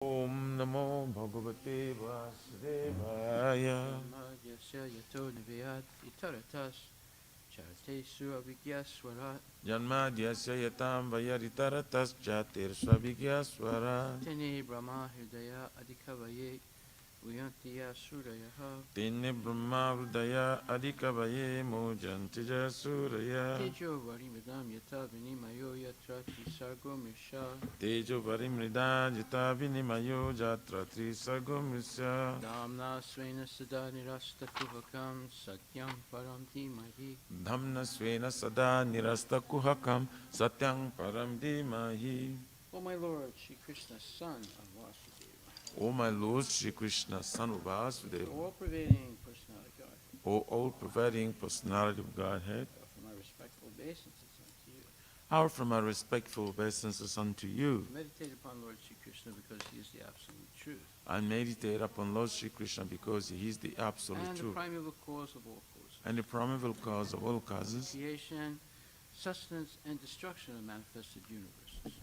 Om Namo Bhagavate Vasudevaya. Yasya yato nivayat itaratas chatesu avigyaswarat Janmadyasya yatam vayaritaratas jatir svavigya swara. tene brahma hridaya adhikavaye uyantiya surayaha Tenne Brahma Hridaya Adhikavaye Mojantija Suraya. tejo varimidam yata vinimayo yatra trisargo misha Tejo Varimrida Jita Vinimayo Jatra Trisagomrisya. damna svena sada nirasta kuhakam satyam param dhimahi Dhamna Svena Sada Nirasta Kuhakam Satyang Param Dhimahi. O my Lord, Shri Krishna, son of Vasudeva, O my Lord Shri Krishna, son of Vasudeva, O all-pervading personality of Godhead, O all-pervading personality of Godhead, from my respectful obeisances unto you. offer from my respectful obeisances unto you. Meditate upon Lord Shri Krishna because he is the absolute truth. I meditate upon Lord Shri Krishna because He is the absolute And the truth primeval cause of all causes. and the primeval cause of all causes, Creation, sustenance, and destruction of manifested universes.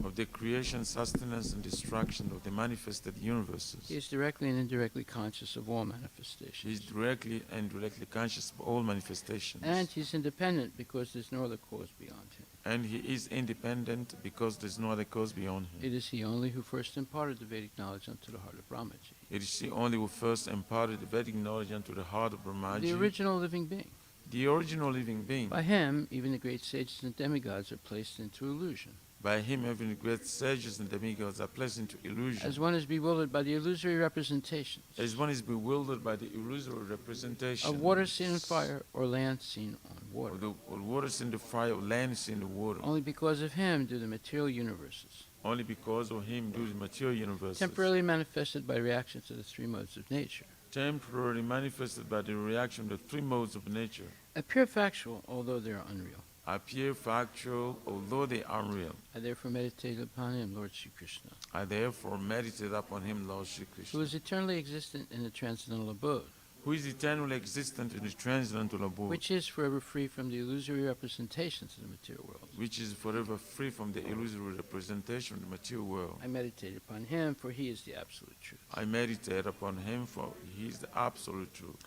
of the creation, sustenance, and destruction of the manifested universes. He is directly and indirectly conscious of all He is manifestations. directly and directly conscious of all manifestations. And he's independent because there's no other cause beyond him. And He is independent because there is no other cause beyond Him. It is he only who first imparted the Vedic knowledge unto the heart of Brahmaji, It is He only who first imparted the Vedic knowledge unto the heart of Brahmaji, the original living being. the original living being. By him, even the great sages and demigods are placed into illusion. By Him, even the great sages and demigods are placed into illusion. As one is bewildered by the illusory representations As one is bewildered by the illusory representation of water seen on fire or land seen on water. of the water in the fire, of land in the water. Only because of him do the material universes, Only because of Him do the material universes, temporarily manifested by reaction to the three modes of nature, temporarily manifested by the reaction of the three modes of nature, appear factual, although they are unreal. appear factual, although they are unreal. I therefore meditate upon him, Lord Shri Krishna, I therefore meditate upon Him, Lord Shri who Krishna, is eternally existent in the transcendental abode, who is eternally existent in the transcendental abode, which is forever free from the illusory representations of the material world. which is forever free from the illusory representation of the material world. I meditate upon him, for he is the absolute truth. I meditate upon Him, for He is the absolute truth.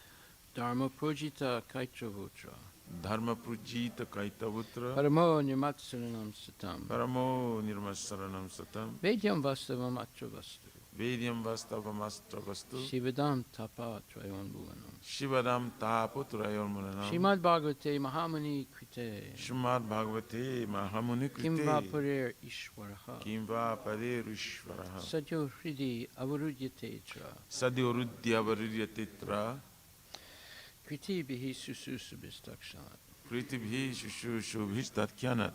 Dharma projita kaitravudra, Dharma Prujita Kaitavutra, paramo nirmatsaranam satam, Paramo Nirmasaranam Satam, vedyam vastavam atra vastu, Vedyam Vastavamastра Vastu, shivadam tapa trayon bhuvanam. Shivadam Taputrayormanam, Srimad Bhagavate Mahamani Krite, Srimad Bhagavate Mahamuni Kimva Krite, Parer Ishwaraha, Kimva Paderishvaraha, Sadyo Hridi Avarudyate Tra, Sadyorudya Varidyatitra, Kriti Bihi Sususubhistakshanat. Pritibhi Shushu Bhishtatkyanat,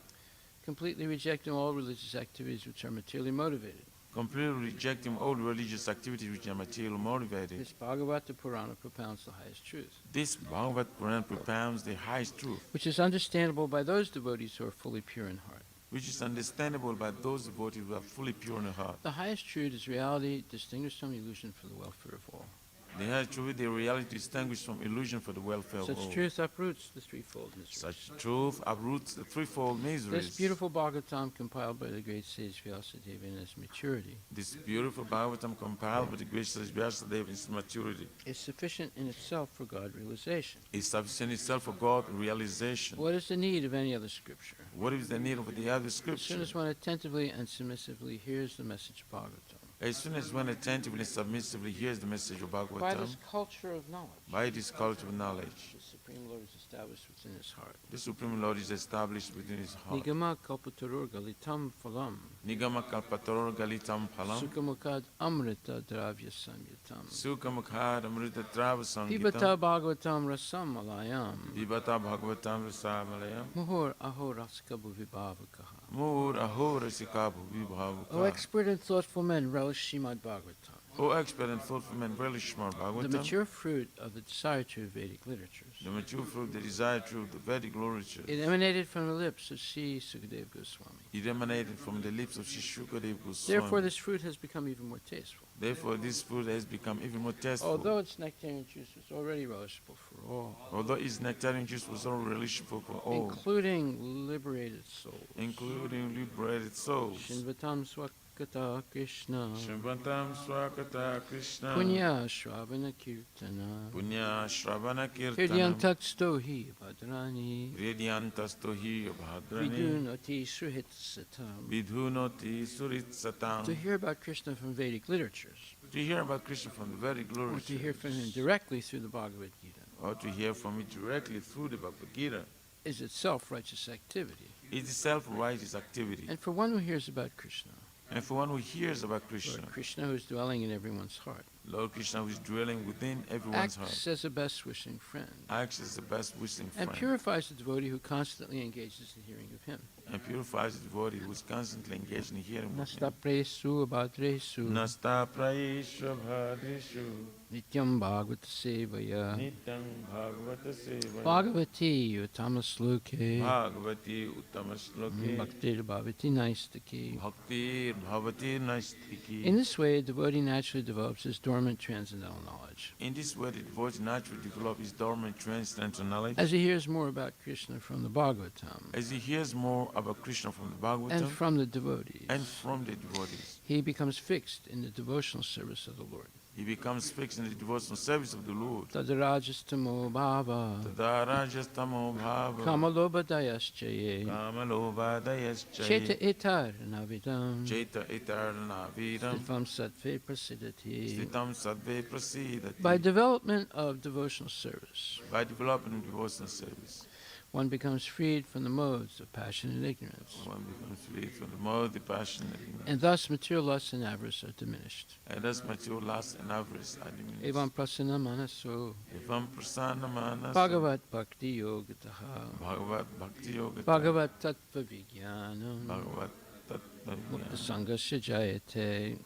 Completely rejecting all religious activities which are materially motivated. completely rejecting all religious activities which are material motivated. This Bhagavata Purana propounds the highest truth, This Bhagavad Puran propounds the highest truth, which is understandable by those devotees who are fully pure in heart. which is understandable by those devotees who are fully pure in heart. The highest truth is reality distinguished from illusion for the welfare of all. The highest truth, the reality distinguished from illusion for the welfare of all. Such truth uproots the threefold misery. Such truth uproots the threefold miseries. This beautiful Bhagavatam compiled by the great sage Vyasadeva in his maturity This beautiful Bhagavatam compiled by the great sage Vyasadeva in its maturity is sufficient in itself for God realization. is sufficient itself for God realization. What is the need of any other scripture? What is the need of the other As soon scripture? as one attentively and submissively hears the message of Bhagavatam, As soon as one attentively and submissively hears the message of by Bhagavatam, this culture of knowledge, by this culture of knowledge, the Supreme Lord is established within his heart. the Supreme Lord is established within his heart. Nigama kalpatarur galitam phalam, Nigama kalpataror galitam phalam, sukhamukad amrita dravya samyatam, Sukhamukhad amrita trava pibata sangitam, Bhagavatam rasam alayam, Vibhata Bhagavatam Rasamalayam, muhur aho raska bhuvibhavakaha. Mur ahora sikabhu vibhavuka. O expert and thoughtful men, relish Srimad Bhagavatam, O expert and thoughtful man, relish Srimad the Bhagavatam, mature fruit of the desired true Vedic literatures. the mature fruit, the desired truth, the Vedic literature. It emanated from the lips of Sri Sukadeva Goswami. It emanated from the lips of Shukadev Therefore, Goswami. this fruit has become even more tasteful. Therefore, this fruit has become even more tasteful. Although its nectarian juice was already relishable for all, Although its nectarian juice was all relishable for all, including liberated souls. including liberated souls. Shinvatam Swakata Krishna Shrivantam Swakata Krishna Punya Shravana Kirtana Punya Shravana Kirtanam Hridyantaksto hi Bhadrani Hridyantastohi Bhadrani Vidunati Suhitsatam. Vidhunoti Suritsatam. To hear about Krishna from Vedic literatures, To hear about Krishna from the very or glorious, to hear from him directly through the Bhagavad Gita, or to hear from it directly through the Bhagavad Gita, is itself righteous activity. it is self-righteous activity. And for one who hears about Krishna, And for one who hears about Krishna, Lord Krishna, who is dwelling in everyone's heart, Lord Krishna who is dwelling within everyone's heart, acts as a best wishing friend, acts as the best wishing and friend, purifies the devotee who constantly engages in hearing of him. and purifies the devotee who is constantly engaged in hearing of Nasta him. presu abhadresu Nasta praishva bhadrishu nityam bhagavata sevaya nityam bhagavata sevaya bhagavati uttama sloke bhagavati uttama shloke bhaktir bhavati naistaki. bhakti bhavati nastiki. In this way, a devotee naturally develops his dormant transcendental knowledge. In this way, the devotee naturally develops his dormant transcendental knowledge. As he hears more about Krishna from the Bhagavatam As he hears more about Krishna from the and Bhagavatam from the devotees, and from the devotees, he becomes fixed in the devotional service of the Lord. he becomes fixed in the devotional service of the Lord. Tadarajastamo bhava Tadarajastamo bhava kamalobhadayaschaye cheta kamalobhadayaschaye etar navidam Chaita etarna vidam sthitam sattve prasidati. Stitam sadve prasidati. By development of devotional service, By developing devotional service, one becomes freed from the modes of passion and ignorance, one becomes free from the mode, the passion, and thus material lust and avarice are diminished. and thus material lust and avarice are diminished. Evam prasana manaso Evam prasana manasa Bhagavat Bhakti Yogataha Bhagavat Bhakti Yoga Bhagavat Tattva Vijnanam Bhagavat Tattva Mukta Sangasya Jayate.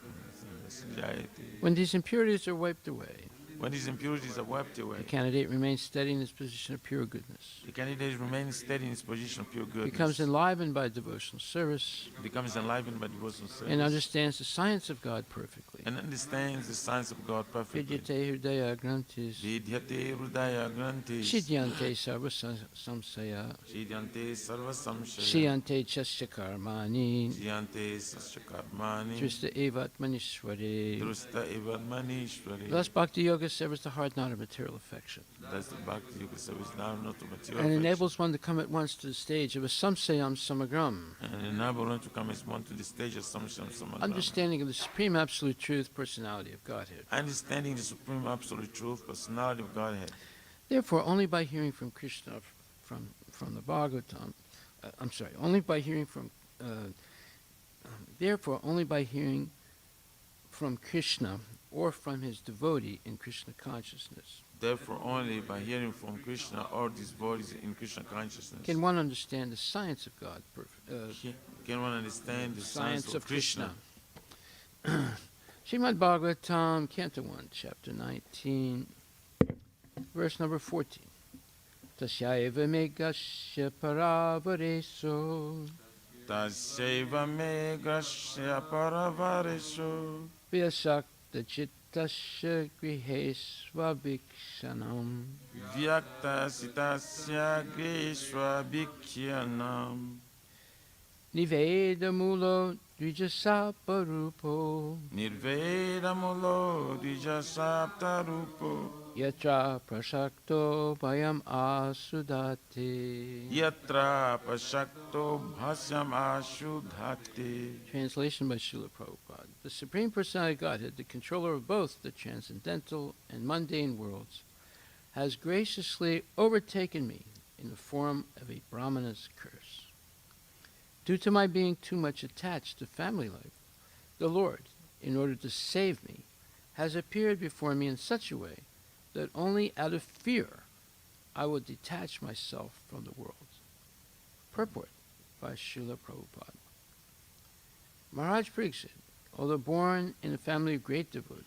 Jayati. When these impurities are wiped away, When these impurities are wiped away, the candidate remains steady in his position of pure goodness, the candidate remains steady in his position of pure goodness, becomes enlivened by devotional service, becomes enlivened by devotional service, and understands the science of God perfectly. and understands the science of God perfectly. Vidyate Hridaya Grantis Vidyate Hridaya Grantis Shidyante Sarva Samsaya Shidyante Sarva Samshaya Shiyante Chasya Karmani Shidyante Sasya Karmani Drista Evat Manishwari. Drusta Evad Manishwari. Thus Bhakti Yoga severs the heart not of material affection, That's the Bhakti Yoga service now, not to material and affection. enables one to come at once to the stage of a samsayam samagram, And enable one to come as one to the stage of Samsham Samadhana. understanding of the supreme absolute truth, personality of Godhead. Understanding the supreme absolute truth, personality of Godhead. Therefore, only by hearing from Krishna, from the Bhagavatam, only by hearing from, therefore, only by hearing from Krishna or from his devotee in Krishna consciousness Therefore, only by hearing from Krishna or these bodies in Krishna consciousness can one understand the science of God, can one understand the science of Krishna. Srimad Bhagvatam, Canto 1, Chapter 19, verse number 14. Tasyaiva megasya paravareso Tasyaiva me grasya paravareso vyasakta chittasya grihesva bhikshanam Vyakta sitasya grishva bhikhyanam niveda mulo dvijasaparupo Nirvedamulo dijasaptarupo yatra prasakto vayam asudate. Yatra pashakto bhasyam ashudhati. Translation by Srila Prabhupada. The Supreme Personality of Godhead, the controller of both the transcendental and mundane worlds, has graciously overtaken me in the form of a Brahmana's curse. Due to my being too much attached to family life, the Lord, in order to save me, has appeared before me in such a way that only out of fear I will detach myself from the world. Purport by Srila Prabhupada. Maharaj Pariksit, although born in a family of great devotees,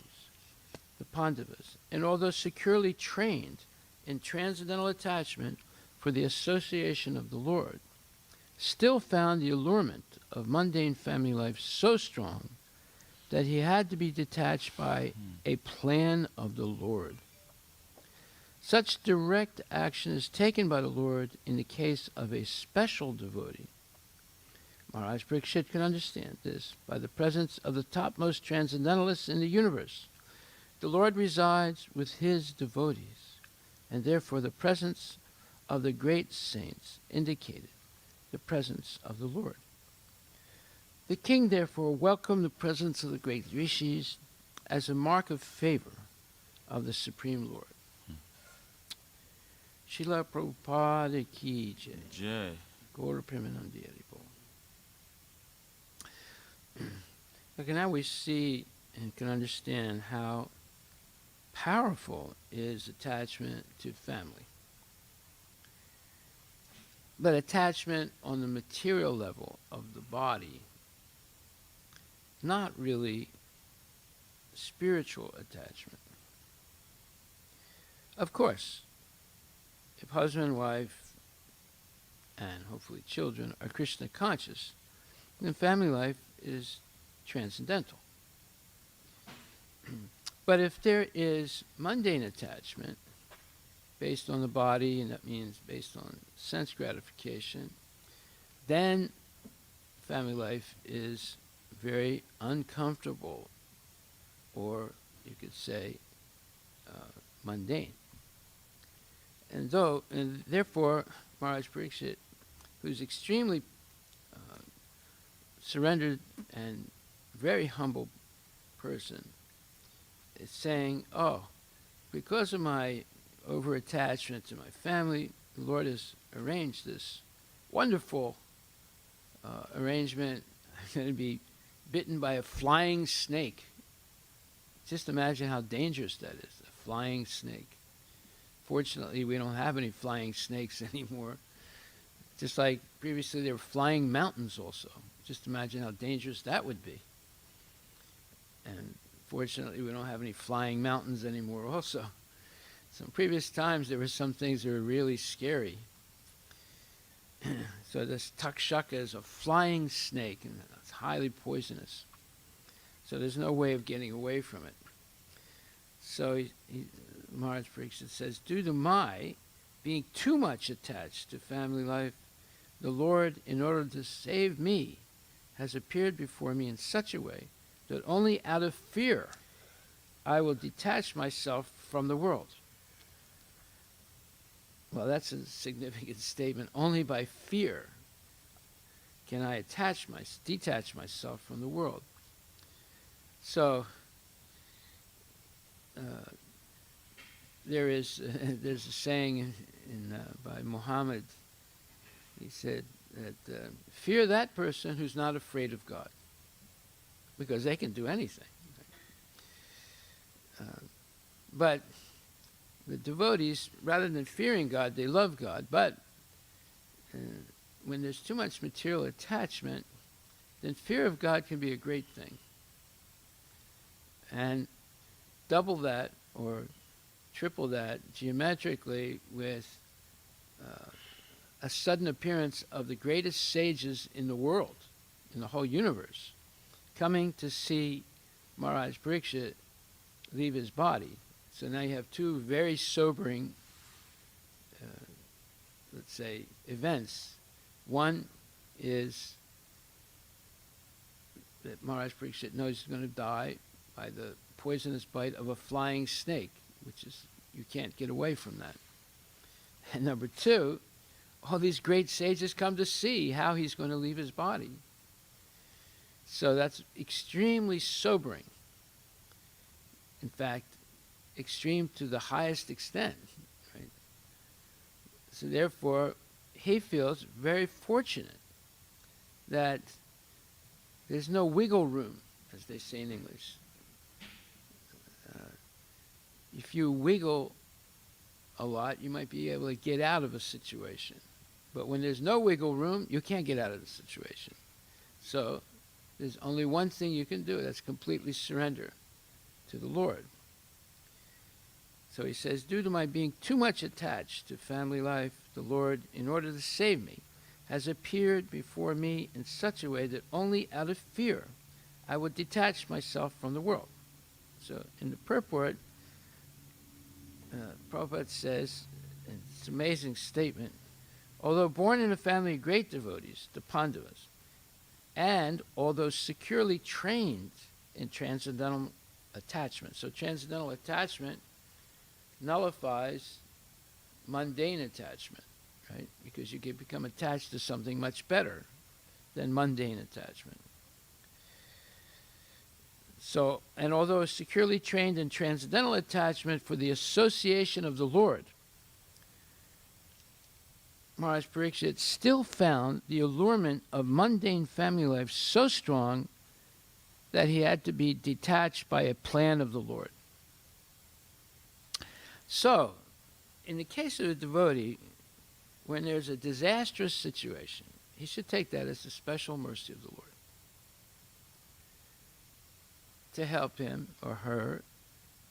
the Pandavas, and although securely trained in transcendental attachment for the association of the Lord, still found the allurement of mundane family life so strong that he had to be detached by a plan of the Lord. Such direct action is taken by the Lord in the case of a special devotee. Maharaj Parikshit can understand this by the presence of the topmost transcendentalists in the universe. The Lord resides with his devotees, and therefore the presence of the great saints indicated the presence of the Lord. The king therefore welcomed the presence of the great rishis as a mark of favor of the Supreme Lord. Srila Prabhupada ki jai. Jai. Gaura Premanandi Haribol. Okay, now we see and can understand how powerful is attachment to family. But attachment on the material level of the body, not really spiritual attachment. Of course, if husband and wife and hopefully children are Krishna conscious, then family life is transcendental. But if there is mundane attachment based on the body, and that means based on sense gratification, then family life is very uncomfortable, or you could say mundane. And therefore, Maharaj Parikshit, who's extremely surrendered and very humble person, is saying, oh, because of my over-attachment to my family, the Lord has arranged this wonderful arrangement. I'm going to be bitten by a flying snake. Just imagine how dangerous that is, a flying snake. Fortunately, we don't have any flying snakes anymore. Just like previously there were flying mountains also. Just imagine how dangerous that would be. And fortunately, we don't have any flying mountains anymore also. So in previous times, there were some things that were really scary. So this takshaka is a flying snake, and it's highly poisonous. So there's no way of getting away from it. So Maharaj Parikshit says, due to my being too much attached to family life, the Lord, in order to save me, has appeared before me in such a way that only out of fear I will detach myself from the world. Well, that's a significant statement. Only by fear can I detach myself from the world. So there's a saying by Muhammad. He said that fear that person who's not afraid of God, because they can do anything. But the devotees, rather than fearing God, they love God. But when there's too much material attachment, then fear of God can be a great thing. And double that or triple that geometrically with a sudden appearance of the greatest sages in the world, in the whole universe, coming to see Maharaj Parikshit leave his body. So now you have two very sobering, let's say, events. One is that Maharaj Parikshit knows he's going to die by the poisonous bite of a flying snake, which is, you can't get away from that. And number two, all these great sages come to see how he's going to leave his body. So that's extremely sobering. In fact, extreme to the highest extent. Right? So therefore, he feels very fortunate that there's no wiggle room, as they say in English. If you wiggle a lot, you might be able to get out of a situation. But when there's no wiggle room, you can't get out of the situation. So there's only one thing you can do, that's completely surrender to the Lord. So he says, due to my being too much attached to family life, the Lord, in order to save me, has appeared before me in such a way that only out of fear I would detach myself from the world. So in the purport, Prabhupada says, and it's an amazing statement, although born in a family of great devotees, the Pandavas, and although securely trained in transcendental attachment. So transcendental attachment nullifies mundane attachment, right? Because you can become attached to something much better than mundane attachment. So, and although securely trained in transcendental attachment for the association of the Lord, Maharaj Pariksit still found the allurement of mundane family life so strong that he had to be detached by a plan of the Lord. So, in the case of a devotee, when there's a disastrous situation, he should take that as a special mercy of the Lord to help him or her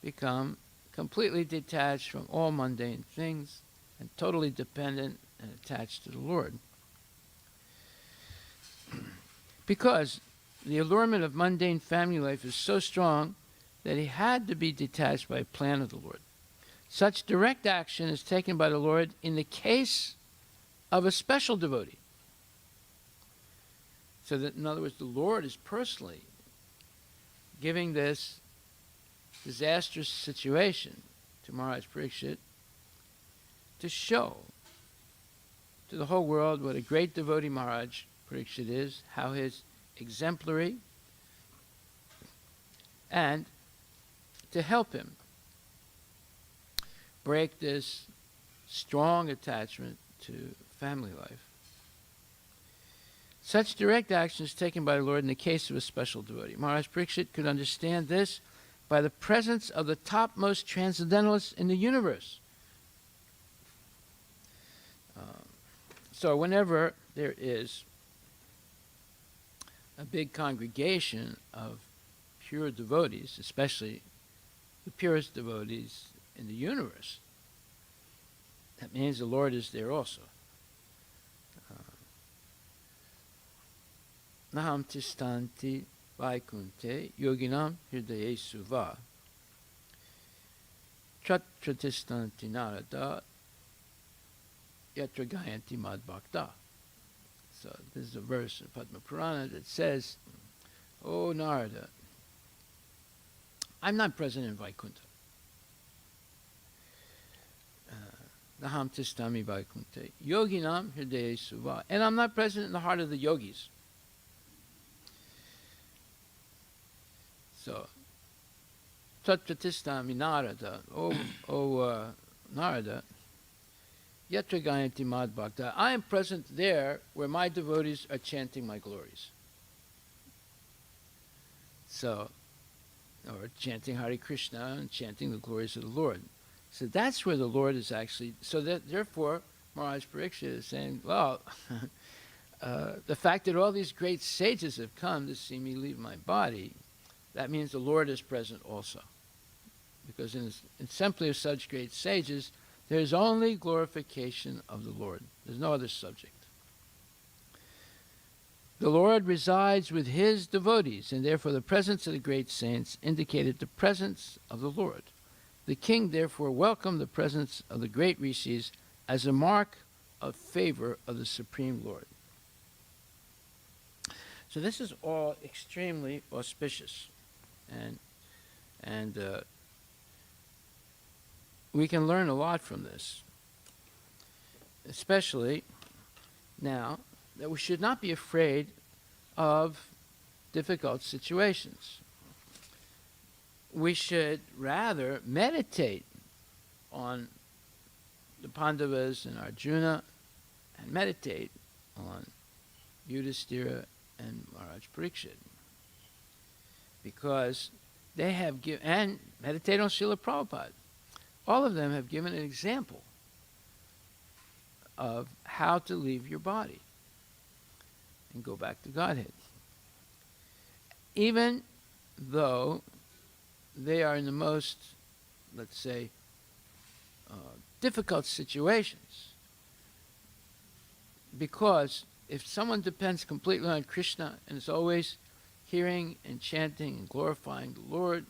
become completely detached from all mundane things and totally dependent and attached to the Lord. Because the allurement of mundane family life is so strong that he had to be detached by a plan of the Lord. Such direct action is taken by the Lord in the case of a special devotee. So that, in other words, the Lord is personally giving this disastrous situation to Maharaj Pariksit to show to the whole world what a great devotee Maharaj Pariksit is, how his exemplary, and to help him break this strong attachment to family life. Such direct action is taken by the Lord in the case of a special devotee. Maharaj Pariksit could understand this by the presence of the topmost transcendentalists in the universe. So whenever there is a big congregation of pure devotees, especially the purest devotees in the universe, that means the Lord is there also. Naham tistanti vaikunte yoginam hridaye suva tratistanti narada yatra gayanti mad bhakta. So this is a verse in Padma Purana that says, "Oh Narada, I'm not present in Vaikuntha. Naham tistami vaikunte yoginam hridaye suva," and I'm not present in the heart of the yogis. So, Tatratistami Narada, Narada, Yatra Gayanti Mad Bhakta, I am present there where my devotees are chanting my glories. So, or chanting Hare Krishna and chanting the glories of the Lord. So that's where the Lord is actually, so that therefore Maharaj Pariksit is saying, well, the fact that all these great sages have come to see me leave my body, that means the Lord is present also. Because in the assembly of such great sages, there is only glorification of the Lord. There's no other subject. The Lord resides with his devotees, and therefore the presence of the great saints indicated the presence of the Lord. The king therefore welcomed the presence of the great rishis as a mark of favor of the Supreme Lord. So this is all extremely auspicious. And we can learn a lot from this, especially now that we should not be afraid of difficult situations. We should rather meditate on the Pandavas and Arjuna and meditate on Yudhishthira and Maharaj Pariksit, because they have given, and meditate on Srila Prabhupada. All of them have given an example of how to leave your body and go back to Godhead. Even though they are in the most, let's say, difficult situations. Because if someone depends completely on Krishna and is always hearing and chanting and glorifying the Lord,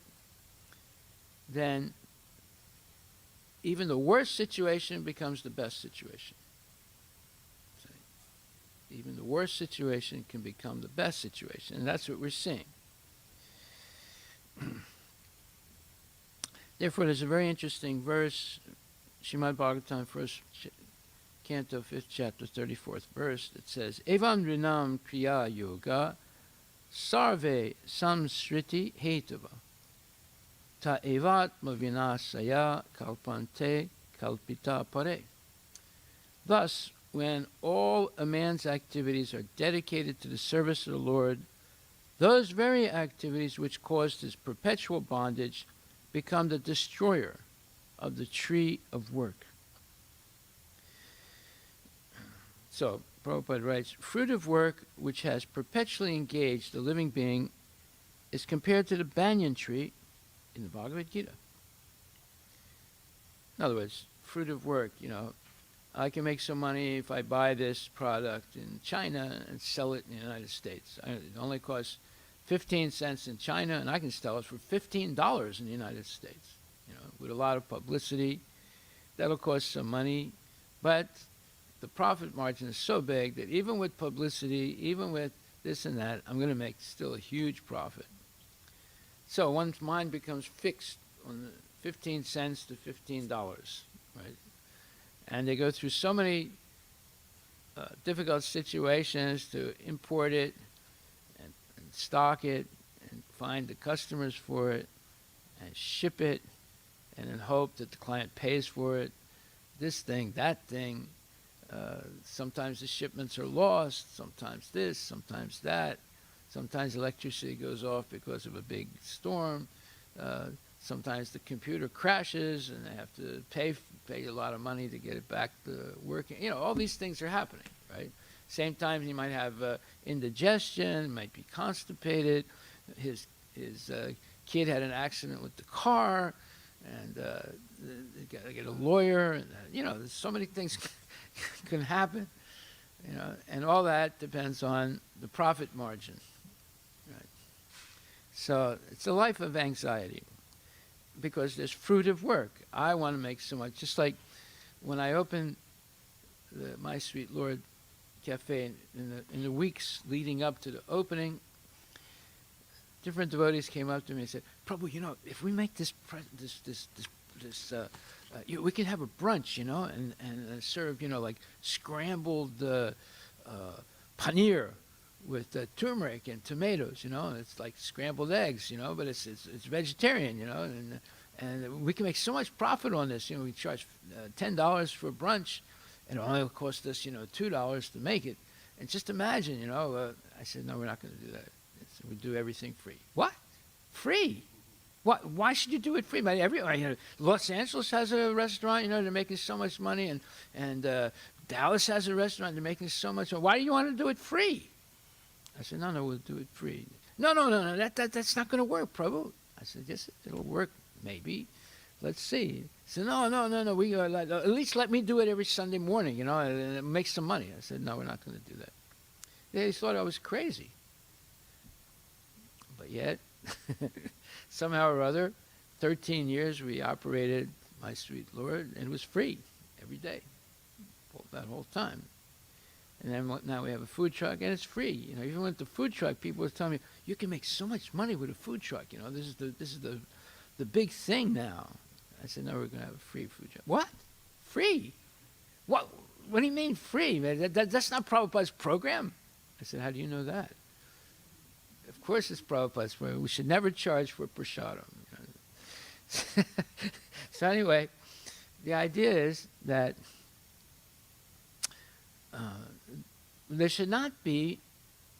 then even the worst situation becomes the best situation. even the worst situation can become the best situation. And that's what we're seeing. Therefore, there's a very interesting verse, Srimad Bhagvatam, first canto, 5th chapter, 34th verse, that says, Evam Rinam Kriya Yoga Sarve Samsriti Hetava Ta Evatma Vinasaya Kalpante Kalpita Pare. Thus, when all a man's activities are dedicated to the service of the Lord, those very activities which caused his perpetual bondage become the destroyer of the tree of work. So, Prabhupada writes, fruitive work which has perpetually engaged the living being is compared to the banyan tree in the Bhagavad Gita. In other words, fruitive work, I can make some money if I buy this product in China and sell it in the United States. It only costs 15 cents in China, and I can sell it for $15 in the United States, with a lot of publicity. That'll cost some money, but the profit margin is so big that even with publicity, even with this and that, I'm going to make still a huge profit. So one's mind becomes fixed on the 15 cents to $15, right? And they go through so many difficult situations to import it and stock it and find the customers for it and ship it and then hope that the client pays for it, this thing, that thing. Sometimes the shipments are lost, sometimes this, sometimes that. Sometimes electricity goes off because of a big storm. Sometimes the computer crashes and they have to pay a lot of money to get it back to working. All these things are happening, right? Same time you might have indigestion, might be constipated. His kid had an accident with the car, and they got to get a lawyer. And, there's so many things can happen, and all that depends on the profit margin. Right? So it's a life of anxiety because there's fruitive work. I want to make so much. Just like when I opened the My Sweet Lord Cafe in the weeks leading up to the opening, different devotees came up to me and said, Prabhu, if we make this we could have a brunch, and serve, like scrambled paneer with turmeric and tomatoes, It's like scrambled eggs, but it's vegetarian, and we can make so much profit on this. We charge $10 for brunch, and it only cost us, $2 to make it. And just imagine, I said, no, we're not going to do that. We do everything free. What? Free? What? Why should you do it free? Los Angeles has a restaurant, they're making so much money, and Dallas has a restaurant, they're making so much money. Why do you want to do it free? I said, no, we'll do it free. No, that's not going to work, Prabhu. I said, yes, it'll work, maybe. Let's see. He said, no, we at least let me do it every Sunday morning, and make some money. I said, no, we're not going to do that. They thought I was crazy. But yet, somehow or other, 13 years we operated My Sweet Lord, and it was free every day, that whole time. And then now we have a food truck, and it's free. Even with the food truck, people were telling me, you can make so much money with a food truck. This is the big thing now. I said, no, we're going to have a free food truck. What? Free? What do you mean free? That's not Prabhupada's program. I said, how do you know that? Of course it's Prabhupada's program. We should never charge for prasadam. So anyway, the idea is that there should not be,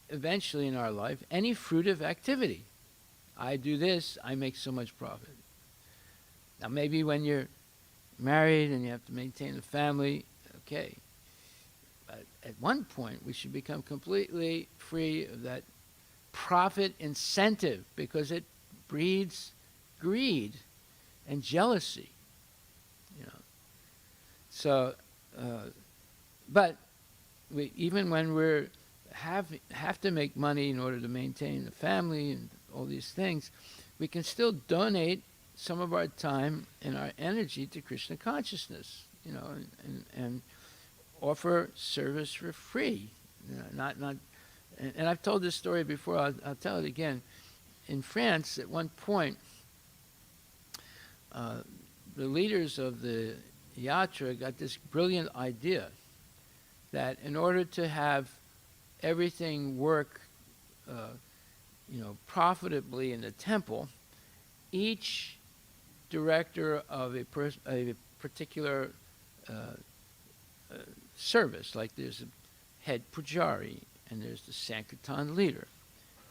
eventually in our life, any fruitive activity. I do this, I make so much profit. Now maybe when you're married and you have to maintain a family, okay. But at one point, we should become completely free of that profit incentive, because it breeds greed and jealousy. So, but even when we have to make money in order to maintain the family and all these things, we can still donate some of our time and our energy to Krishna consciousness, and offer service for free. Not. And I've told this story before. I'll tell it again. In France, at one point, the leaders of the Yatra got this brilliant idea that in order to have everything work, profitably in the temple, each director of a particular service, like there's a head pujari, and there's the Sankirtan leader,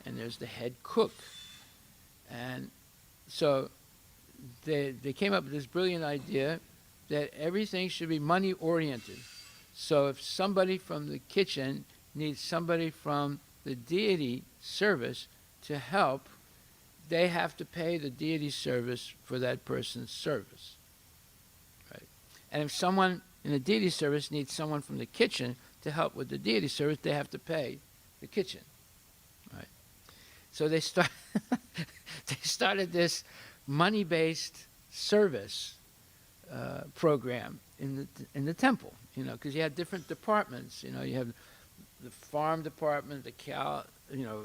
and there's the head cook. And so they came up with this brilliant idea that everything should be money-oriented. So if somebody from the kitchen needs somebody from the deity service to help, they have to pay the deity service for that person's service. Right? And if someone in the deity service needs someone from the kitchen to help with the deity service, they have to pay the kitchen. Right? So they started this money-based service program in the temple, because you had different departments. You have the farm department, the cow,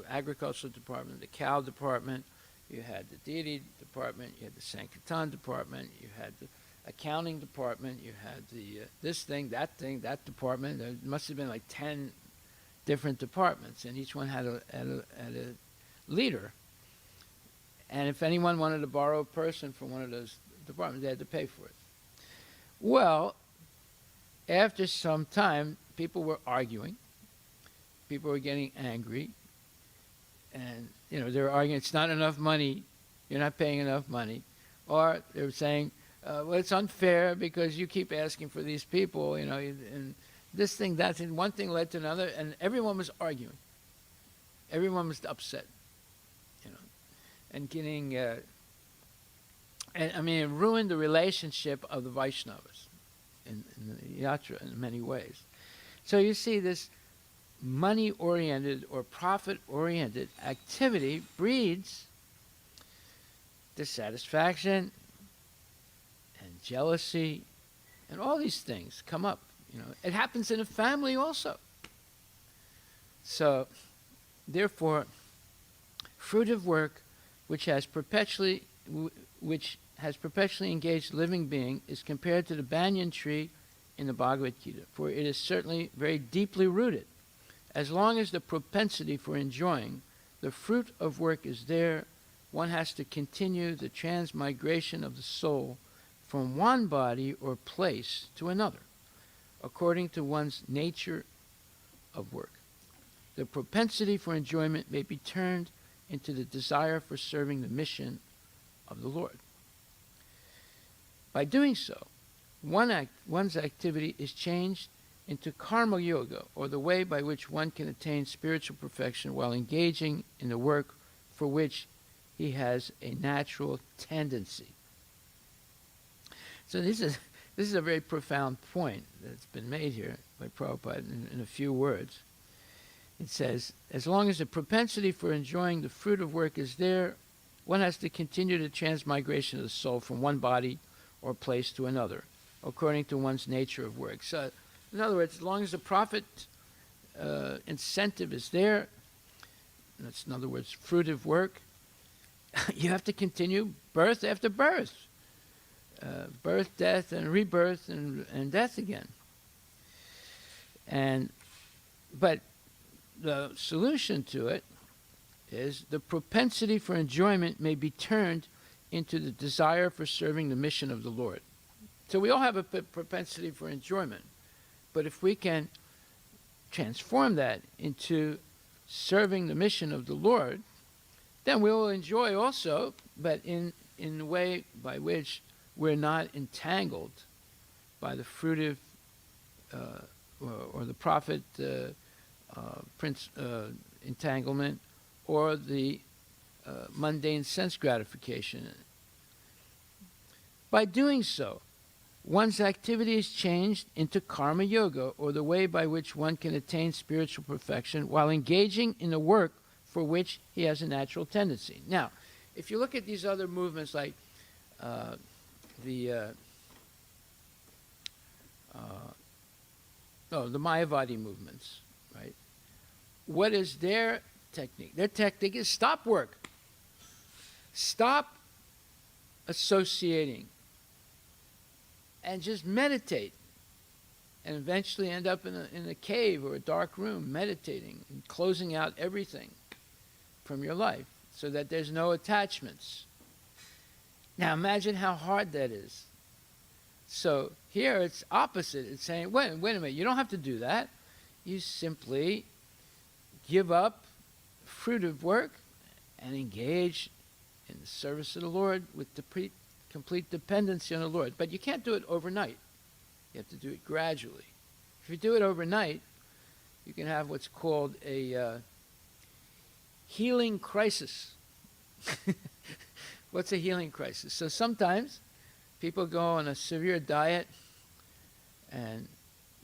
agricultural department, the cow department. You had the deity department. You had the Sankirtan department. You had the accounting department. You had the this thing, that department. There must have been like 10 different departments, and each one had a leader. And if anyone wanted to borrow a person from one of those departments, they had to pay for it. Well, after some time, people were arguing. People were getting angry. And, they were arguing, it's not enough money. You're not paying enough money. Or they were saying, well, it's unfair because you keep asking for these people, and this thing, that thing, one thing led to another, and everyone was arguing. Everyone was upset, and getting, it ruined the relationship of the Vaishnavas in the Yatra in many ways. So you see, this money-oriented or profit-oriented activity breeds dissatisfaction and jealousy, and all these things come up. It happens in a family also. So, therefore, fruitive work, which has perpetually engaged living being, is compared to the banyan tree in the Bhagavad Gita, for it is certainly very deeply rooted. As long as the propensity for enjoying the fruit of work is there, one has to continue the transmigration of the soul from one body or place to another, according to one's nature of work. The propensity for enjoyment may be turned into the desire for serving the mission of the Lord. By doing so, one's activity is changed into karma yoga, or the way by which one can attain spiritual perfection while engaging in the work for which he has a natural tendency. So this is a very profound point that's been made here by Prabhupada in a few words. It says, as long as the propensity for enjoying the fruit of work is there, one has to continue the transmigration of the soul from one body or place to another, according to one's nature of work. So, in other words, as long as the profit incentive is there, that's in other words, fruitive work, you have to continue birth after birth. Birth, death, and rebirth, and death again. But the solution to it is the propensity for enjoyment may be turned into the desire for serving the mission of the Lord. So we all have a propensity for enjoyment. But if we can transform that into serving the mission of the Lord, then we will enjoy also, but in a way by which we're not entangled by the fruitive or the profit entanglement or the mundane sense gratification. By doing so, one's activity is changed into karma yoga, or the way by which one can attain spiritual perfection while engaging in the work for which he has a natural tendency. Now, if you look at these other movements like the Mayavadi movements, right? what is their technique? Their technique is stop work. Stop associating and just meditate, and eventually end up in a cave or a dark room meditating and closing out everything from your life so that there's no attachments. Now imagine how hard that is. So here it's opposite. It's saying, wait a minute, you don't have to do that. You simply give up fruitive work and engage in the service of the Lord with complete dependency on the Lord. But you can't do it overnight. You have to do it gradually. If you do it overnight, you can have what's called a healing crisis. What's a healing crisis? So sometimes people go on a severe diet and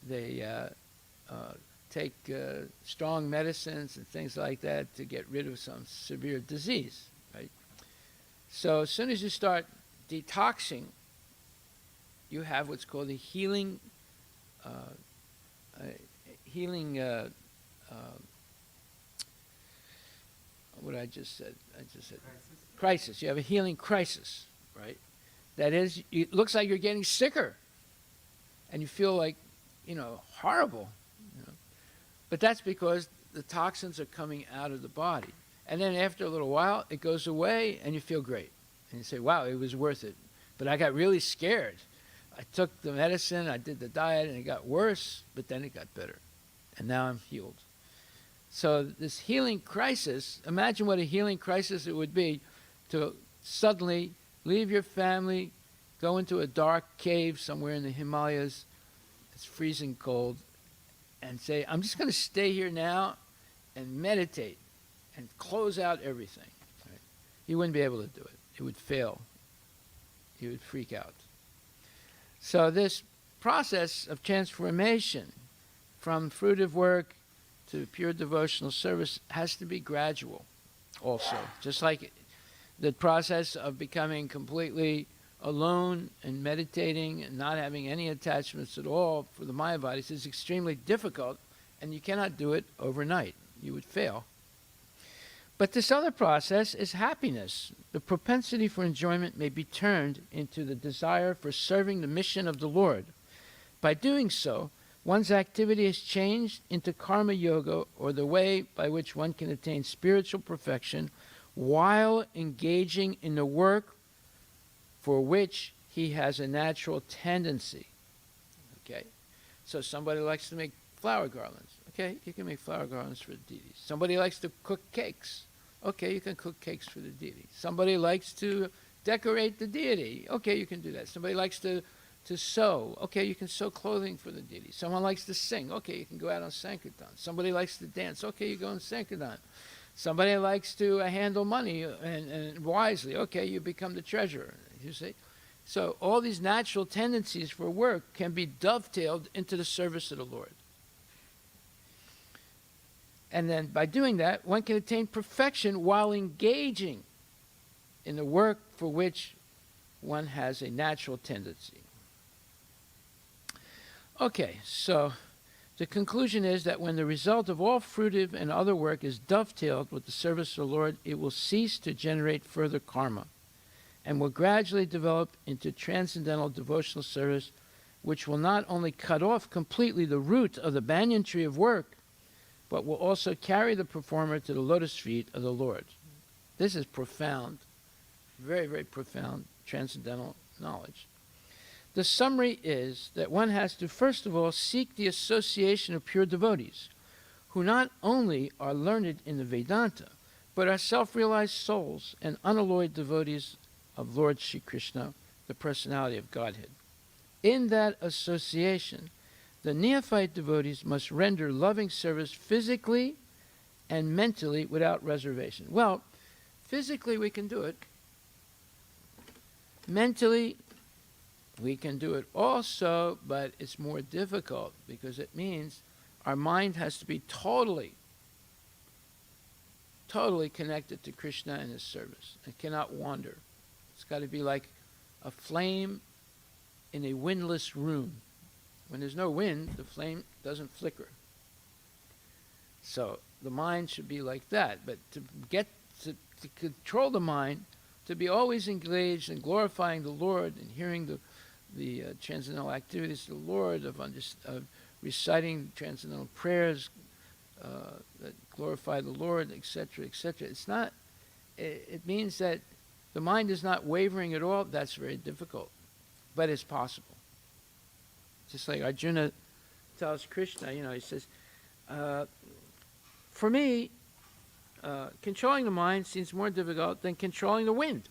they take strong medicines and things like that to get rid of some severe disease, right? So as soon as you start detoxing, you have what's called a healing what I just said crisis. You have a healing crisis, right? That is, it looks like you're getting sicker and you feel like, horrible, but that's because the toxins are coming out of the body. And then after a little while, it goes away and you feel great. And you say, wow, it was worth it. But I got really scared. I took the medicine, I did the diet, and it got worse, but then it got better. And now I'm healed. So this healing crisis, imagine what a healing crisis it would be to suddenly leave your family, go into a dark cave somewhere in the Himalayas, it's freezing cold, and say, I'm just going to stay here now and meditate and close out everything. Right? You wouldn't be able to do it. It would fail. You would freak out. So this process of transformation from fruitive work to pure devotional service has to be gradual also. Just like the process of becoming completely alone and meditating and not having any attachments at all for the Mayavadis is extremely difficult, and you cannot do it overnight. You would fail. But this other process is happiness. The propensity for enjoyment may be turned into the desire for serving the mission of the Lord. By doing so, one's activity is changed into karma yoga, or the way by which one can attain spiritual perfection while engaging in the work for which he has a natural tendency. Okay? So somebody likes to make flower garlands. Okay, you can make flower garlands for the deities. Somebody likes to cook cakes. Okay, you can cook cakes for the deity. Somebody likes to decorate the deity. Okay, you can do that. Somebody likes to sew. Okay, you can sew clothing for the deity. Someone likes to sing. Okay, you can go out on Sankirtan. Somebody likes to dance. Okay, you go on Sankirtan. Somebody likes to handle money and wisely. Okay, you become the treasurer. You see? So all these natural tendencies for work can be dovetailed into the service of the Lord. And then by doing that, one can attain perfection while engaging in the work for which one has a natural tendency. Okay, so the conclusion is that when the result of all fruitive and other work is dovetailed with the service of the Lord, it will cease to generate further karma and will gradually develop into transcendental devotional service, which will not only cut off completely the root of the banyan tree of work, but will also carry the performer to the lotus feet of the Lord. This is profound, very, very profound transcendental knowledge. The summary is that one has to, first of all, seek the association of pure devotees, who not only are learned in the Vedanta, but are self-realized souls and unalloyed devotees of Lord Sri Krishna, the personality of Godhead. In that association, the neophyte devotees must render loving service physically and mentally without reservation. Well, physically we can do it. Mentally, we can do it also, but it's more difficult because it means our mind has to be totally connected to Krishna and his service. It cannot wander. It's got to be like a flame in a windless room. When there's no wind, the flame doesn't flicker. So the mind should be like that. But to get to control the mind, to be always engaged in glorifying the Lord and hearing the transcendental activities of the Lord, of reciting transcendental prayers that glorify the Lord, etc., etc. It's not. It means that the mind is not wavering at all. That's very difficult, but it's possible. Just like Arjuna tells Krishna, he says, for me, controlling the mind seems more difficult than controlling the wind.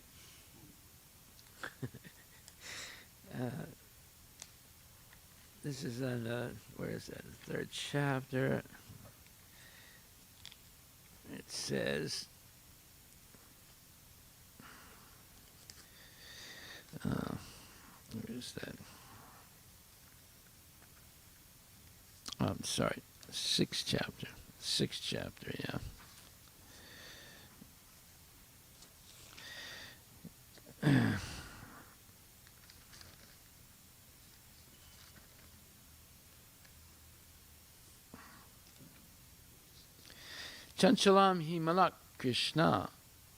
This is on, where is that? The 3rd chapter. It says, where is that? Oh, I'm sorry, 6th chapter. 6th chapter, yeah. Chanchalam hi malak Krishna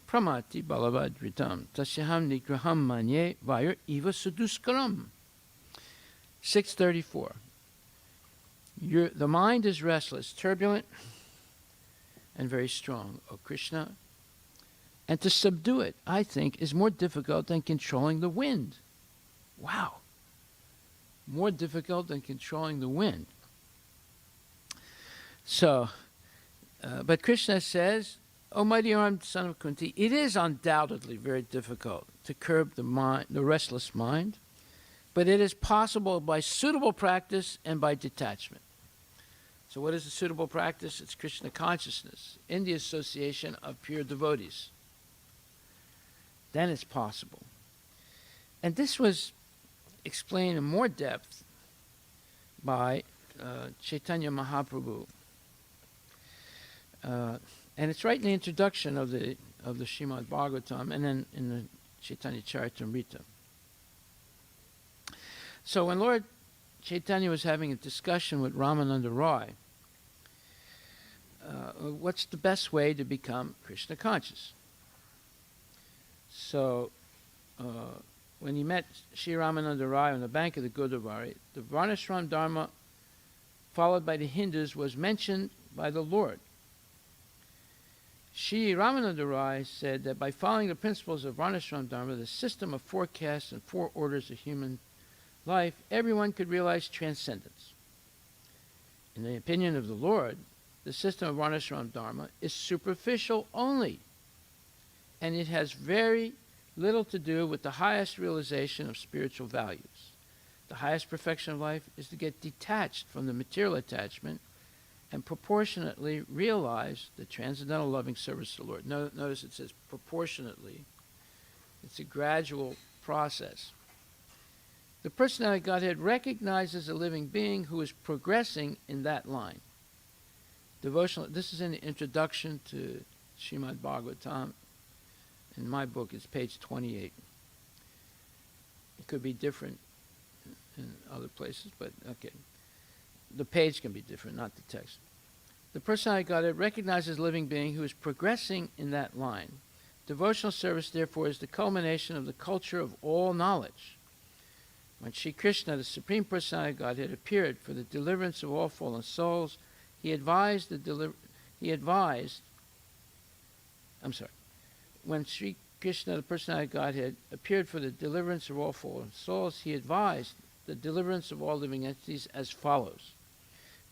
pramati balavadritam tasyaham nigraham manye vayur eva suduskaram. 634. The mind is restless, turbulent, and very strong, O Krishna. And to subdue it, I think, is more difficult than controlling the wind. Wow. More difficult than controlling the wind. So, but Krishna says, O mighty armed son of Kunti, it is undoubtedly very difficult to curb the restless mind, but it is possible by suitable practice and by detachment. So what is a suitable practice? It's Krishna consciousness in the association of pure devotees. Then it's possible. And this was explained in more depth by Caitanya Mahaprabhu. And it's right in the introduction of the Srimad Bhagvatam and then in the Chaitanya Charitamrita. So when Lord Chaitanya was having a discussion with Ramananda Rai, what's the best way to become Krishna conscious? So when he met Sri Ramananda Rai on the bank of the Godavari, the Varnasrama Dharma, followed by the Hindus, was mentioned by the Lord. Sri Ramananda Rai said that by following the principles of Varnasrama Dharma, the system of 4 castes and 4 orders of human life, everyone could realize transcendence. In the opinion of the Lord, the system of Varnasrama Dharma is superficial only, and it has very little to do with the highest realization of spiritual values. The highest perfection of life is to get detached from the material attachment and proportionately realize the transcendental loving service to the Lord. Notice it says proportionately. It's a gradual process. The personality of Godhead recognizes a living being who is progressing in that line. Devotional, this is in the introduction to Srimad Bhagvatam. In my book, it's page 28. It could be different in other places, but okay. The page can be different, not the text. The personality of Godhead recognizes a living being who is progressing in that line. Devotional service, therefore, is the culmination of the culture of all knowledge. When Sri Krishna, the Supreme Personality of Godhead, appeared for the deliverance of all fallen souls, when Sri Krishna, the Personality of Godhead, appeared for the deliverance of all fallen souls, he advised the deliverance of all living entities as follows.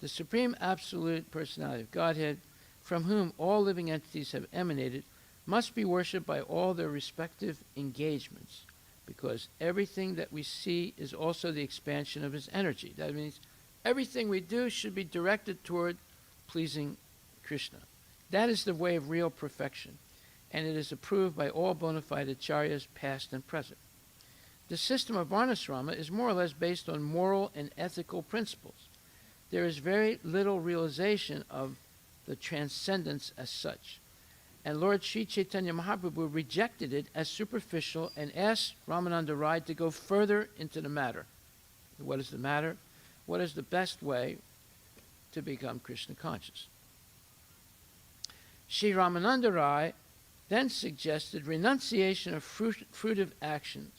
The Supreme Absolute Personality of Godhead, from whom all living entities have emanated, must be worshipped by all their respective engagements, because everything that we see is also the expansion of his energy. That means everything we do should be directed toward pleasing Krishna. That is the way of real perfection, and it is approved by all bona fide acharyas, past and present. The system of Varnasrama is more or less based on moral and ethical principles. There is very little realization of the transcendence as such. And Lord Sri Caitanya Mahaprabhu rejected it as superficial and asked Ramananda Rai to go further into the matter. What is the matter? What is the best way to become Krishna conscious? Sri Ramananda Rai then suggested renunciation of fruitive actions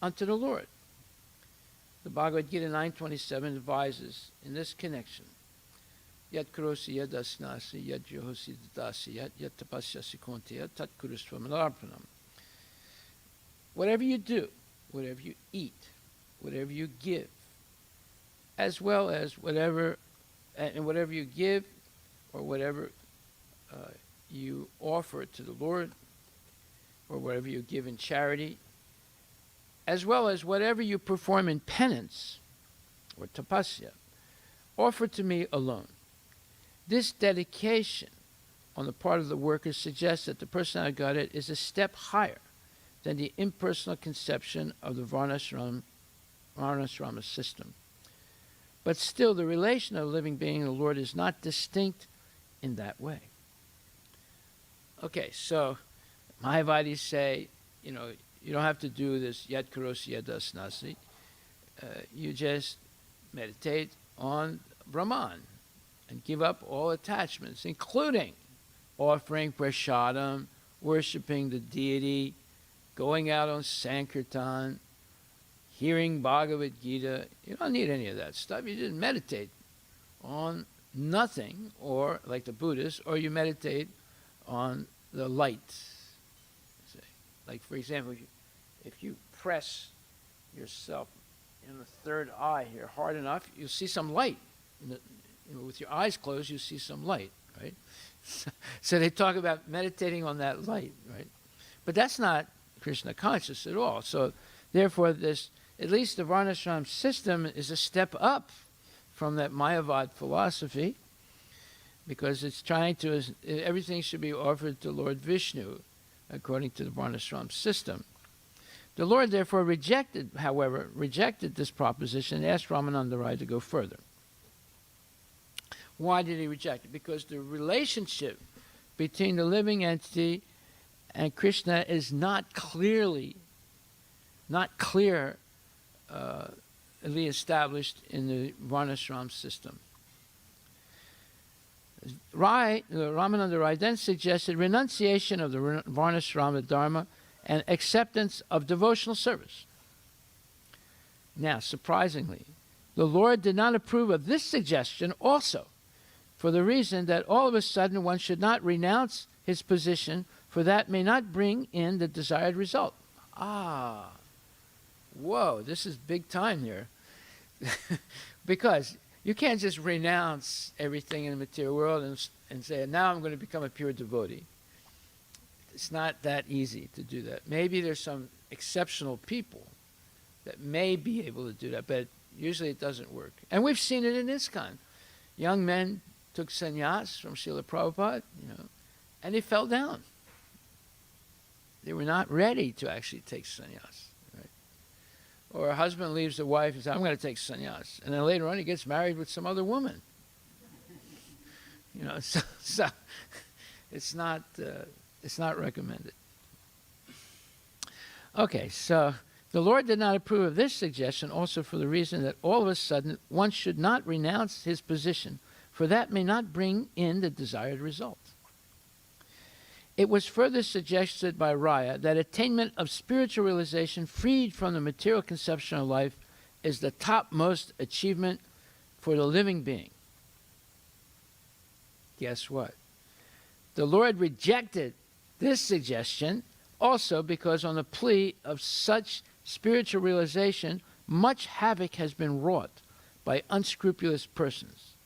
unto the Lord. The Bhagavad Gita 9.27 advises in this connection, Yat karosi yad asnasi yad johosi dadasi yat tapasyasi kontiya tat kurusva malarpanam. Whatever you do, whatever you eat, whatever you give, as well as whatever you give or whatever you offer to the Lord, or whatever you give in charity, as well as whatever you perform in penance or tapasya, offer to me alone. This dedication on the part of the worker suggests that the personality of Godhead is a step higher than the impersonal conception of the Varnasrama system. But still, the relation of a living being and the Lord is not distinct in that way. Okay, so Mayavadis say, you don't have to do this yad karosi yad asnasi. You just meditate on Brahman and give up all attachments, including offering prasadam, worshipping the deity, going out on Sankirtan, hearing Bhagavad Gita. You don't need any of that stuff. You just meditate on nothing, or like the Buddhists, or you meditate on the light. Like, for example, if you press yourself in the third eye here hard enough, you'll see some light. With your eyes closed, you see some light, right? So they talk about meditating on that light, right? But that's not Krishna conscious at all. So therefore, this, at least the Varnasrama system, is a step up from that Mayavad philosophy, because it's trying to, everything should be offered to Lord Vishnu, according to the Varnasrama system. The Lord therefore rejected this proposition and asked Ramananda Rai to go further. Why did he reject it? Because the relationship between the living entity and Krishna is not clearly established in the Varnasrama system. Ramananda Rai then suggested renunciation of the Varnasrama Dharma and acceptance of devotional service. Now, surprisingly, the Lord did not approve of this suggestion also, for the reason that all of a sudden one should not renounce his position, for that may not bring in the desired result. Whoa, this is big time here. Because you can't just renounce everything in the material world and say, now I'm going to become a pure devotee. It's not that easy to do that. Maybe there's some exceptional people that may be able to do that, but usually it doesn't work. And we've seen it in ISKCON. Young men took sannyas from Srila Prabhupada, and they fell down. They were not ready to actually take sannyas. Right? Or a husband leaves the wife and says, I'm going to take sannyas. And then later on he gets married with some other woman. So it's not recommended. Okay, so the Lord did not approve of this suggestion also for the reason that all of a sudden one should not renounce his position, for that may not bring in the desired result. It was further suggested by Raya that attainment of spiritual realization freed from the material conception of life is the topmost achievement for the living being. Guess what? The Lord rejected this suggestion also because on the plea of such spiritual realization, much havoc has been wrought by unscrupulous persons.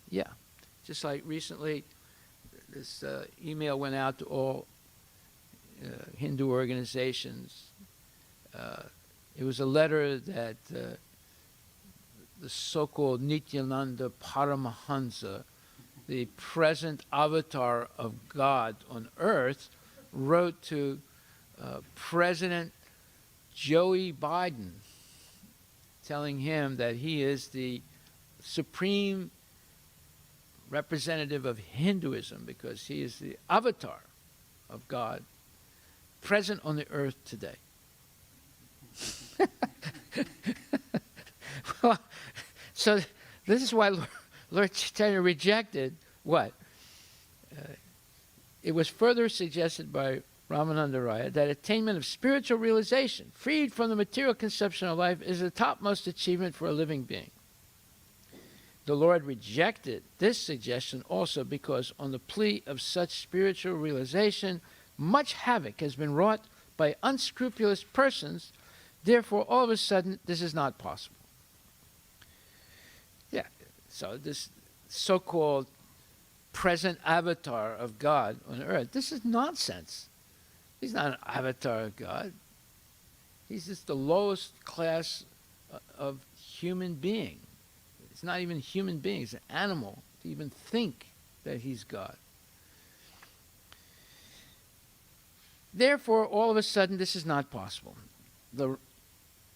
Yeah, just like recently, this email went out to all Hindu organizations. It was a letter that the so-called Nityananda Paramahansa, the present avatar of God on earth, wrote to President Joey Biden, telling him that he is the supreme representative of Hinduism because he is the avatar of God present on the earth today. Well, so this is why Lord Chaitanya rejected what? It was further suggested by Ramananda Rai that attainment of spiritual realization, freed from the material conception of life, is the topmost achievement for a living being. The Lord rejected this suggestion also because, on the plea of such spiritual realization, much havoc has been wrought by unscrupulous persons. Therefore, all of a sudden, this is not possible. Yeah, so this so-called present avatar of God on earth, this is nonsense. He's not an avatar of God. He's just the lowest class of human being. It's not even a human being, it's an animal to even think that he's God. Therefore, all of a sudden, this is not possible. The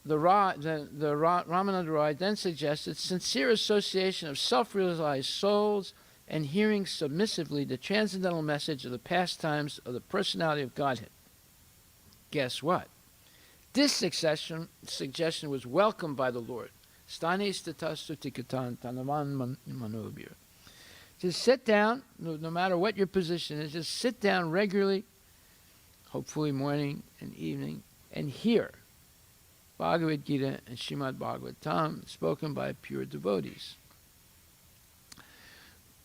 Ramananda Rai then suggested sincere association of self-realized souls and hearing submissively the transcendental message of the pastimes of the personality of Godhead. Guess what? This suggestion was welcomed by the Lord. Just sit down, no matter what your position is, just sit down regularly, hopefully morning and evening, and hear Bhagavad Gita and Srimad Bhagvatam spoken by pure devotees.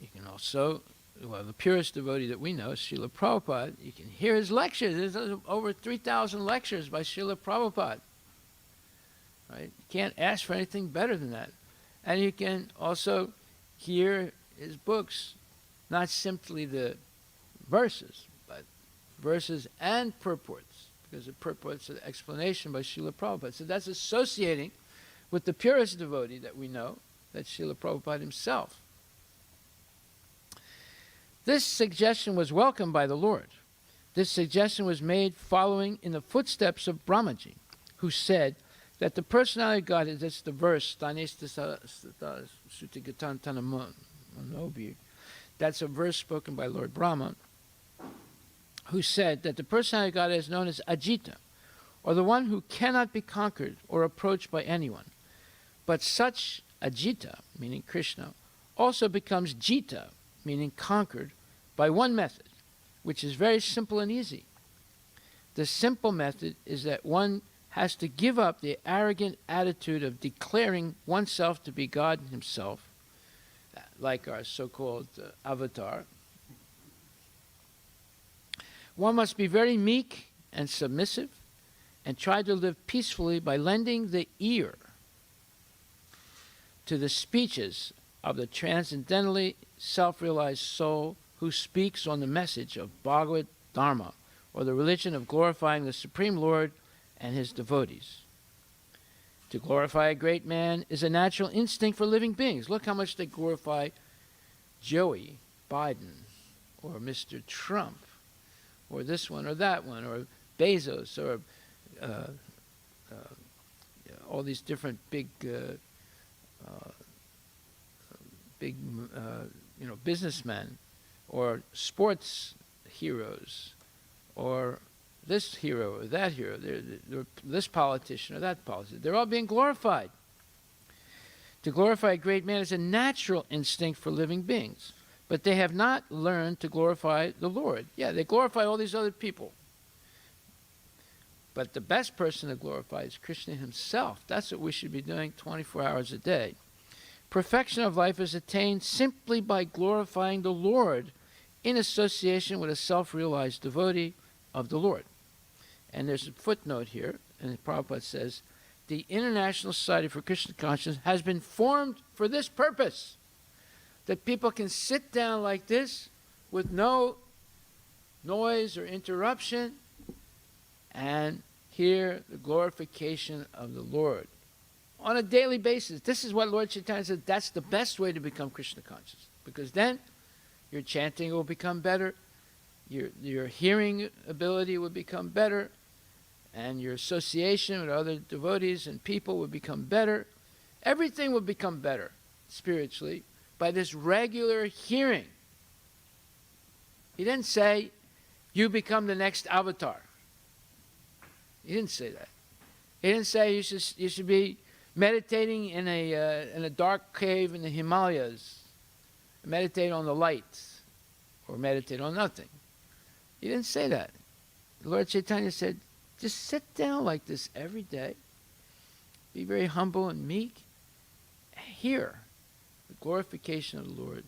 You can also, well, the purest devotee that we know is Srila Prabhupada. You can hear his lectures. There's over 3,000 lectures by Srila Prabhupada. Right? You can't ask for anything better than that. And you can also hear his books, not simply the verses, but verses and purports, because the purports are the explanation by Srila Prabhupada. So that's associating with the purest devotee that we know, that's Srila Prabhupada himself. This suggestion was welcomed by the Lord. This suggestion was made following in the footsteps of Brahmaji, who said that the personality of God is, that's the verse, that's a verse spoken by Lord Brahma, who said that the personality of God is known as Ajita, or the one who cannot be conquered or approached by anyone. But such Ajita, meaning Krishna, also becomes Jita, meaning conquered, by one method, which is very simple and easy. The simple method is that one has to give up the arrogant attitude of declaring oneself to be God himself, like our so-called avatar. One must be very meek and submissive and try to live peacefully by lending the ear to the speeches of the transcendentally self-realized soul who speaks on the message of Bhagavad Dharma, or the religion of glorifying the Supreme Lord and his devotees. To glorify a great man is a natural instinct for living beings. Look how much they glorify Joey Biden, or Mr. Trump, or this one or that one, or Bezos, or all these different big businessmen, or sports heroes, or this hero or that hero, they're this politician or that politician. They're all being glorified. To glorify a great man is a natural instinct for living beings, but they have not learned to glorify the Lord. Yeah, they glorify all these other people, but the best person to glorify is Krishna himself. That's what we should be doing 24 hours a day. Perfection of life is attained simply by glorifying the Lord in association with a self-realized devotee of the Lord. And there's a footnote here, and Prabhupada says, the International Society for Krishna Consciousness has been formed for this purpose, that people can sit down like this with no noise or interruption and hear the glorification of the Lord on a daily basis. This is what Lord Chaitanya said, that's the best way to become Krishna conscious, because then your chanting will become better, your hearing ability will become better, and your association with other devotees and people will become better. Everything will become better spiritually by this regular hearing. He didn't say, you become the next avatar. He didn't say that. He didn't say you should be meditating in a dark cave in the Himalayas, meditate on the light, or meditate on nothing. He didn't say that. The Lord Chaitanya said, just sit down like this every day. Be very humble and meek. Hear the glorification of the Lord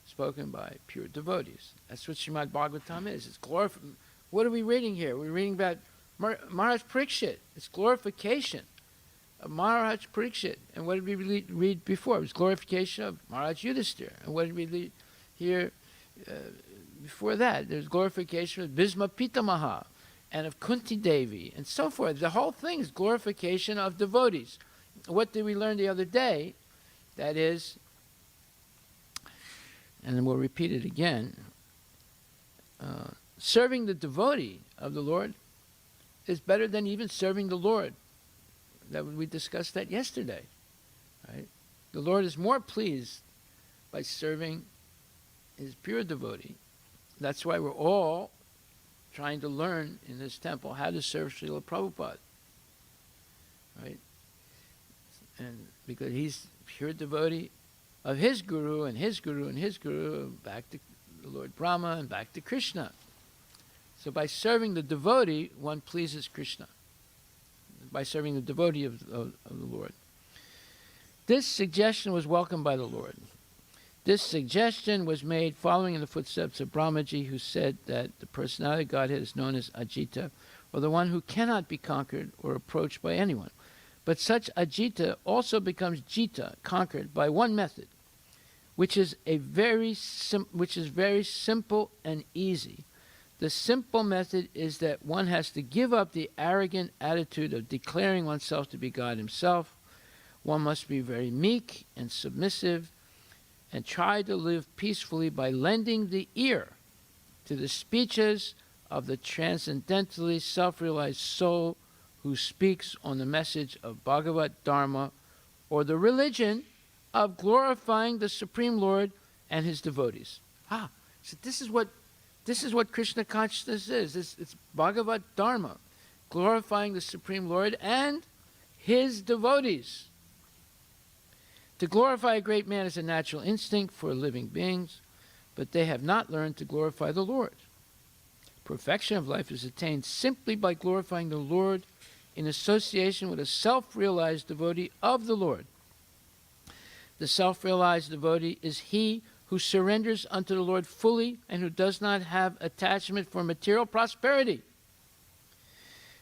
spoken by pure devotees. That's what Srimad Bhagvatam is. It's What are we reading here? We're reading about Maharaj Parikshit. It's glorification of Maharaj Parikshit. And what did we read before? It was glorification of Maharaj Yudhisthira. And what did we read here before that? There's glorification of Bhisma Pitamaha and of Kunti Devi and so forth. The whole thing is glorification of devotees. What did we learn the other day? That is, and then we'll repeat it again, serving the devotee of the Lord is better than even serving the Lord. We discussed that yesterday. Right? The Lord is more pleased by serving his pure devotee. That's why we're all trying to learn in this temple how to serve Srila Prabhupada. Right? And because he's pure devotee of his guru and his guru and his guru, back to the Lord Brahma and back to Krishna. So by serving the devotee, one pleases Krishna. By serving the devotee of the Lord. This suggestion was welcomed by the Lord. This suggestion was made following in the footsteps of Brahmaji, who said that the personality of Godhead is known as Ajita, or the one who cannot be conquered or approached by anyone. But such Ajita also becomes Jita, conquered by one method, which is very simple and easy. The simple method is that one has to give up the arrogant attitude of declaring oneself to be God himself. One must be very meek and submissive and try to live peacefully by lending the ear to the speeches of the transcendentally self-realized soul who speaks on the message of Bhagavat Dharma, or the religion of glorifying the Supreme Lord and his devotees. So this is what Krishna consciousness is. It's Bhagavat Dharma, glorifying the Supreme Lord and his devotees. To glorify a great man is a natural instinct for living beings, but they have not learned to glorify the Lord. Perfection of life is attained simply by glorifying the Lord in association with a self-realized devotee of the Lord. The self-realized devotee is he who surrenders unto the Lord fully and who does not have attachment for material prosperity.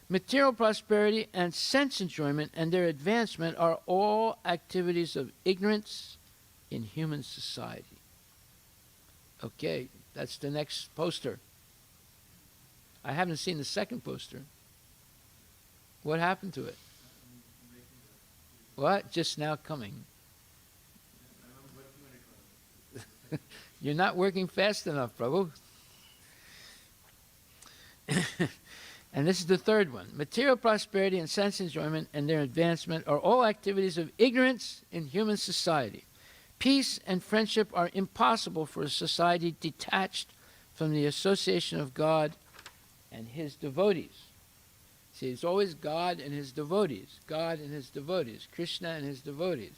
Material prosperity and sense enjoyment and their advancement are all activities of ignorance in human society. Okay, that's the next poster. I haven't seen the second poster. What happened to it? What? Just now coming. You're not working fast enough, Prabhu. And this is the third one. Material prosperity and sense enjoyment and their advancement are all activities of ignorance in human society. Peace and friendship are impossible for a society detached from the association of God and his devotees. See, it's always God and his devotees, God and his devotees, Krishna and his devotees.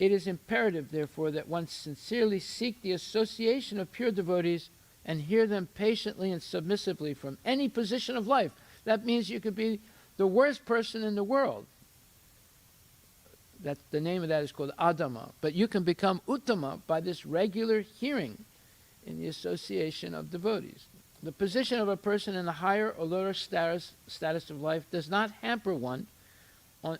It is imperative, therefore, that one sincerely seek the association of pure devotees and hear them patiently and submissively from any position of life. That means you could be the worst person in the world. The name of that is called Adama. But you can become Uttama by this regular hearing in the association of devotees. The position of a person in the higher or lower status of life does not hamper one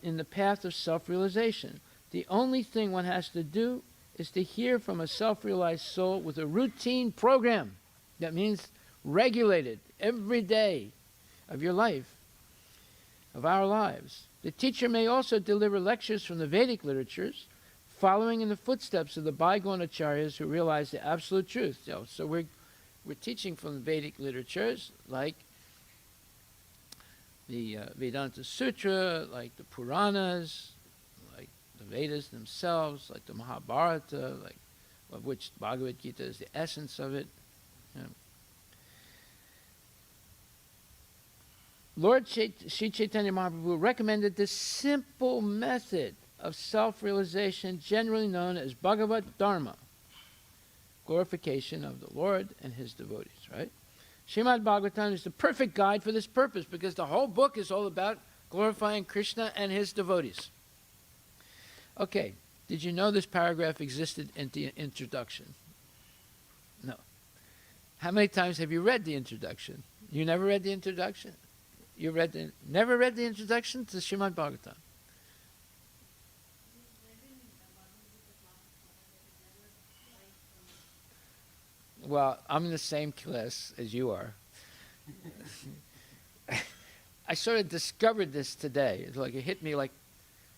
in the path of self-realization. The only thing one has to do is to hear from a self-realized soul with a routine program. That means regulated every day of your life, of our lives. The teacher may also deliver lectures from the Vedic literatures, following in the footsteps of the bygone acharyas who realized the absolute truth. So we're teaching from the Vedic literatures, like the Vedanta Sutra, like the Puranas, like the Vedas themselves, like the Mahabharata, like of which Bhagavad Gita is the essence of it. Yeah. Lord Sri Caitanya Mahaprabhu recommended this simple method of self-realization, generally known as Bhagavat Dharma, glorification of the Lord and his devotees, right? Srimad Bhagvatam is the perfect guide for this purpose, because the whole book is all about glorifying Krishna and his devotees. Okay, did you know this paragraph existed in the introduction? No. How many times have you read the introduction? You never read the introduction? You never read the introduction to Srimad Bhagavatam? Well, I'm in the same class as you are. I sort of discovered this today. It's like it hit me like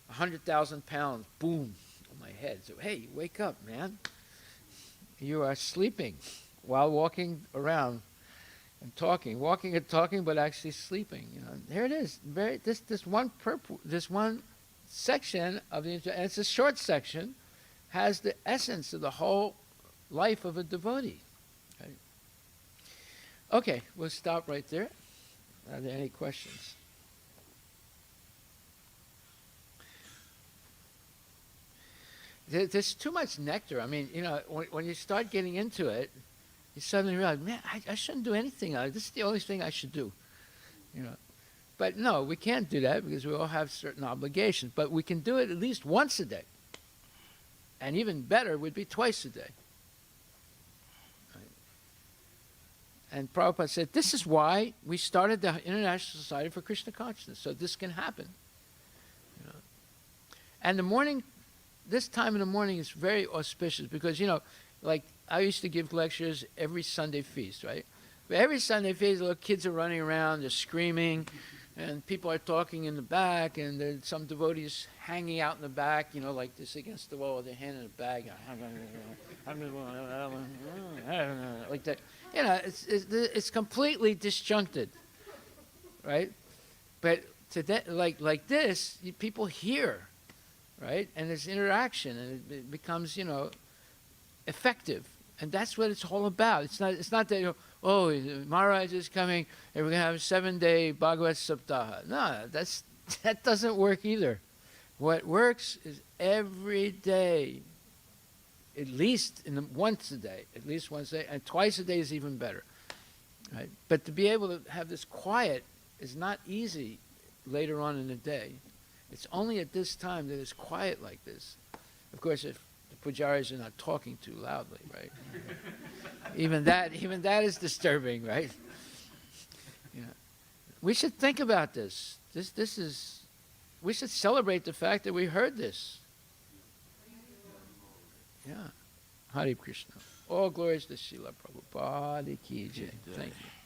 100,000 pounds, boom, on my head. So, hey, wake up, man. You are sleeping while walking around and talking, walking and talking, but actually sleeping. You know, here it is. This one section of the and it's a short section, has the essence of the whole life of a devotee. Right? Okay, we'll stop right there. Are there any questions? There's too much nectar. I mean, you know, when you start getting into it, you suddenly realize, man, I shouldn't do anything. This is the only thing I should do. You know, but no, we can't do that because we all have certain obligations. But we can do it at least once a day, and even better would be twice a day. Right? And Prabhupada said, this is why we started the International Society for Krishna Consciousness, so this can happen. You know, and the morning. This time in the morning is very auspicious because, you know, like I used to give lectures every Sunday feast, right? But every Sunday feast, little kids are running around, they're screaming, and people are talking in the back, and there's some devotees hanging out in the back, you know, like this against the wall with their hand in a bag, like that. You know, it's completely disjuncted, right? But today, like this, people hear. Right? And there's interaction, and it becomes, you know, effective. And that's what it's all about. It's not that, you know, oh, Maharaj is coming, and we're going to have a 7-day Bhagavad Saptaha. No, that doesn't work either. What works is every day, at least once a day, and twice a day is even better. Right? But to be able to have this quiet is not easy later on in the day. It's only at this time that it's quiet like this. Of course, if the pujaris are not talking too loudly, right? even that is disturbing, right? You know, we should think about this. We should celebrate the fact that we heard this. Yeah. Hare Krishna. All glories to Srila Prabhupada Ki Jai. Thank you.